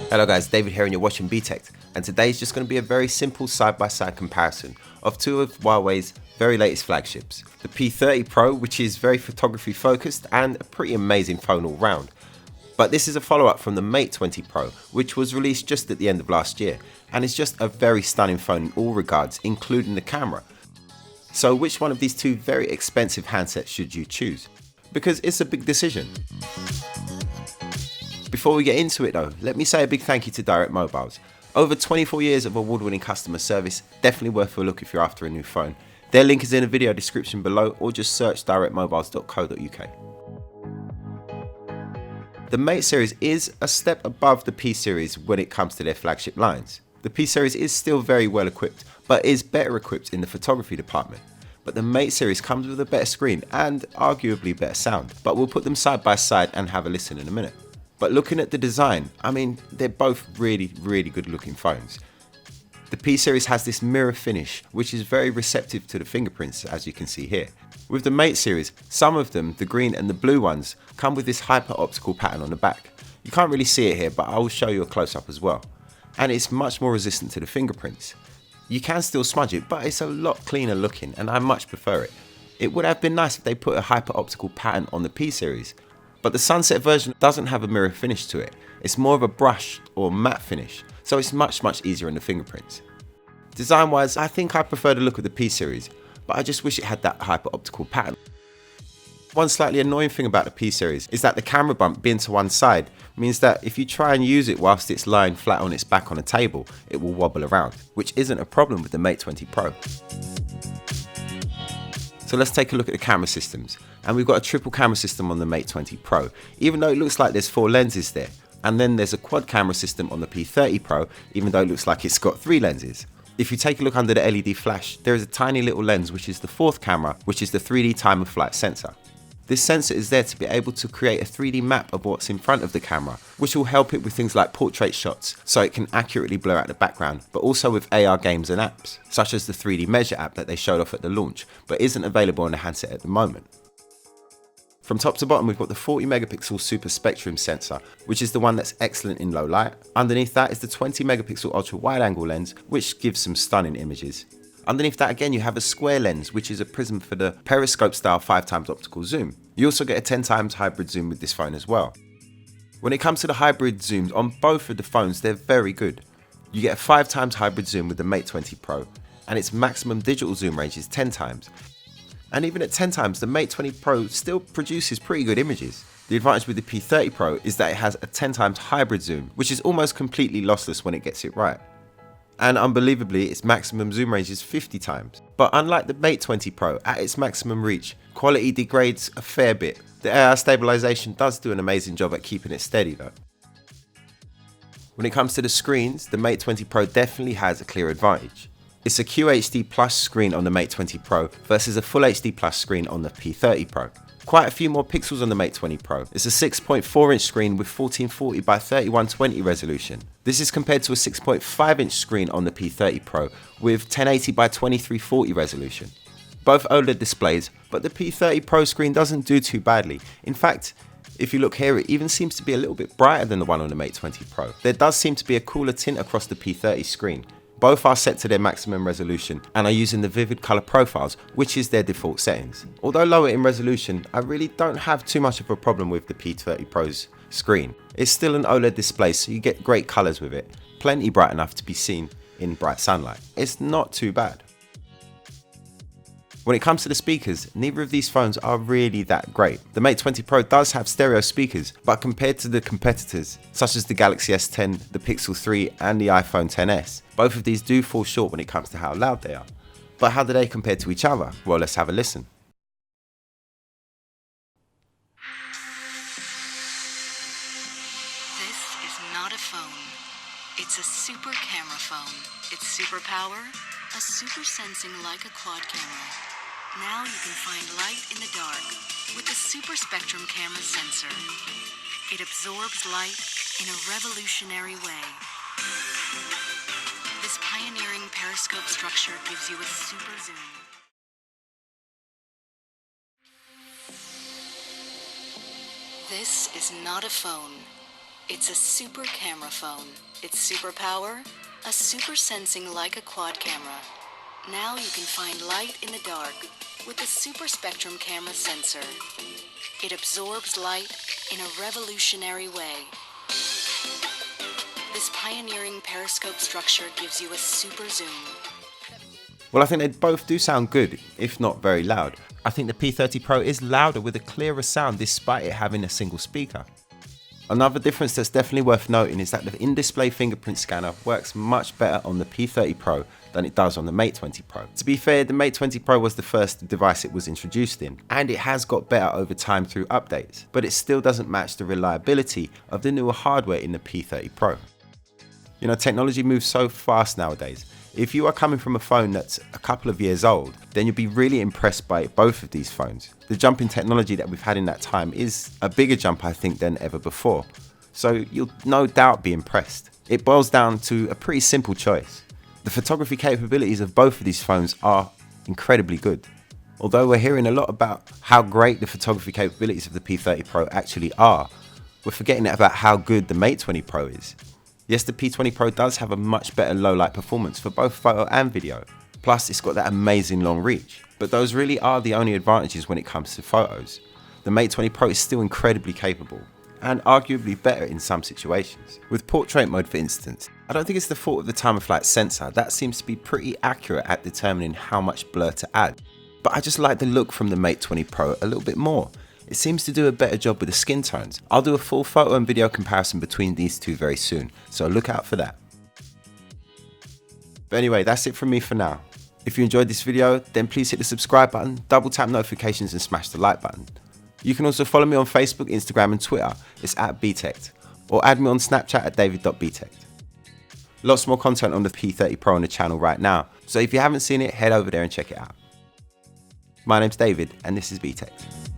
Hello guys, David here and you're watching Btekt, and today's just going to be a very simple side-by-side comparison of two of Huawei's very latest flagships. The P30 Pro, which is very photography focused and a pretty amazing phone all round. But this is a follow-up from the Mate 20 Pro, which was released just at the end of last year, and is just a very stunning phone in all regards, including the camera. So which one of these two very expensive handsets should you choose? Because it's a big decision. Before we get into it though, let me say a big thank you to Direct Mobiles. Over 24 years of award-winning customer service, definitely worth a look if you're after a new phone. Their link is in the video description below, or just search directmobiles.co.uk. The Mate series is a step above the P series when it comes to their flagship lines. The P series is still very well equipped, but is better equipped in the photography department. But the Mate series comes with a better screen and arguably better sound, but we'll put them side by side and have a listen in a minute. But looking at the design, I mean, they're both really good looking phones. The P series has this mirror finish, which is very receptive to the fingerprints, as you can see here. With the Mate series, some of them, the green and the blue ones, come with this hyper optical pattern on the back. You can't really see it here, but I will show you a close up as well. And it's much more resistant to the fingerprints. You can still smudge it, but it's a lot cleaner looking and I much prefer it. It would have been nice if they put a hyper optical pattern on the P series. But the Sunset version doesn't have a mirror finish to it. It's more of a brush or matte finish, so it's much easier in the fingerprints. Design wise, I think I prefer the look of the P series, but I just wish it had that hyper optical pattern. One slightly annoying thing about the P series is that the camera bump being to one side means that if you try and use it whilst it's lying flat on its back on a table, it will wobble around, which isn't a problem with the Mate 20 Pro. So let's take a look at the camera systems. And we've got a triple camera system on the Mate 20 Pro, even though it looks like there's 4 lenses there. And then there's a quad camera system on the P30 Pro, even though it looks like it's got 3 lenses. If you take a look under the LED flash, there is a tiny little lens which is the 4th camera, which is the 3D time of flight sensor. This sensor is there to be able to create a 3D map of what's in front of the camera, which will help it with things like portrait shots, so it can accurately blur out the background, but also with AR games and apps, such as the 3D Measure app that they showed off at the launch, but isn't available on the handset at the moment. From top to bottom, we've got the 40 megapixel Super Spectrum sensor, which is the one that's excellent in low light. Underneath that is the 20 megapixel ultra wide angle lens, which gives some stunning images. Underneath that again, you have a square lens, which is a prism for the periscope style 5x optical zoom. You also get a 10x hybrid zoom with this phone as well. When it comes to the hybrid zooms on both of the phones, they're very good. You get a 5x hybrid zoom with the Mate 20 Pro, and its maximum digital zoom range is 10x. And even at 10x, the Mate 20 Pro still produces pretty good images. The advantage with the P30 Pro is that it has a 10x hybrid zoom, which is almost completely lossless when it gets it right. And unbelievably, its maximum zoom range is 50x. But unlike the Mate 20 Pro, at its maximum reach, quality degrades a fair bit. The AR stabilization does do an amazing job at keeping it steady though. When it comes to the screens, the Mate 20 Pro definitely has a clear advantage. It's a QHD Plus screen on the Mate 20 Pro versus a Full HD Plus screen on the P30 Pro. Quite a few more pixels on the Mate 20 Pro. It's a 6.4 inch screen with 1440 by 3120 resolution. This is compared to a 6.5 inch screen on the P30 Pro with 1080 by 2340 resolution. Both OLED displays, but the P30 Pro screen doesn't do too badly. In fact, if you look here, it even seems to be a little bit brighter than the one on the Mate 20 Pro. There does seem to be a cooler tint across the P30 screen. Both are set to their maximum resolution and are using the vivid color profiles, which is their default settings. Although lower in resolution, I really don't have too much of a problem with the P30 Pro's screen. It's still an OLED display, so you get great colors with it, plenty bright enough to be seen in bright sunlight. It's not too bad. When it comes to the speakers, neither of these phones are really that great. The Mate 20 Pro does have stereo speakers, but compared to the competitors, such as the Galaxy S10, the Pixel 3 and the iPhone XS, both of these do fall short when it comes to how loud they are. But how do they compare to each other? Well, let's have a listen. This is not a phone. It's a super camera phone. Its superpower? A super sensing Leica quad camera. Now you can find light in the dark with the Super Spectrum camera sensor. It absorbs light in a revolutionary way. This pioneering periscope structure gives you a super zoom. This is not a phone. It's a super camera phone. Its superpower? A super sensing Leica quad camera. Now you can find light in the dark with the super spectrum camera sensor. It absorbs light in a revolutionary way. This pioneering periscope structure gives you a super zoom. Well, I think they both do sound good, if not very loud. I think the P30 Pro is louder with a clearer sound despite it having a single speaker. Another difference that's definitely worth noting is that the in-display fingerprint scanner works much better on the P30 Pro than it does on the Mate 20 Pro. To be fair, the Mate 20 Pro was the first device it was introduced in, and it has got better over time through updates, but it still doesn't match the reliability of the newer hardware in the P30 Pro. You know, technology moves so fast nowadays. If you are coming from a phone that's a couple of years old, then you'll be really impressed by both of these phones. The jump in technology that we've had in that time is a bigger jump, I think, than ever before. So you'll no doubt be impressed. It boils down to a pretty simple choice. The photography capabilities of both of these phones are incredibly good. Although we're hearing a lot about how great the photography capabilities of the P30 Pro actually are, we're forgetting about how good the Mate 20 Pro is. Yes, the P20 Pro does have a much better low light performance for both photo and video. Plus, it's got that amazing long reach. But those really are the only advantages when it comes to photos. The Mate 20 Pro is still incredibly capable, and arguably better in some situations. With portrait mode, for instance, I don't think it's the fault of the time of flight sensor. That seems to be pretty accurate at determining how much blur to add. But I just like the look from the Mate 20 Pro a little bit more. It seems to do a better job with the skin tones. I'll do a full photo and video comparison between these two very soon, so look out for that. But anyway, that's it from me for now. If you enjoyed this video, then please hit the subscribe button, double tap notifications and smash the like button. You can also follow me on Facebook, Instagram and Twitter, it's at Btekt, or add me on Snapchat at david.btekt. Lots more content on the P30 Pro on the channel right now, so if you haven't seen it, head over there and check it out. My name's David and this is Btekt.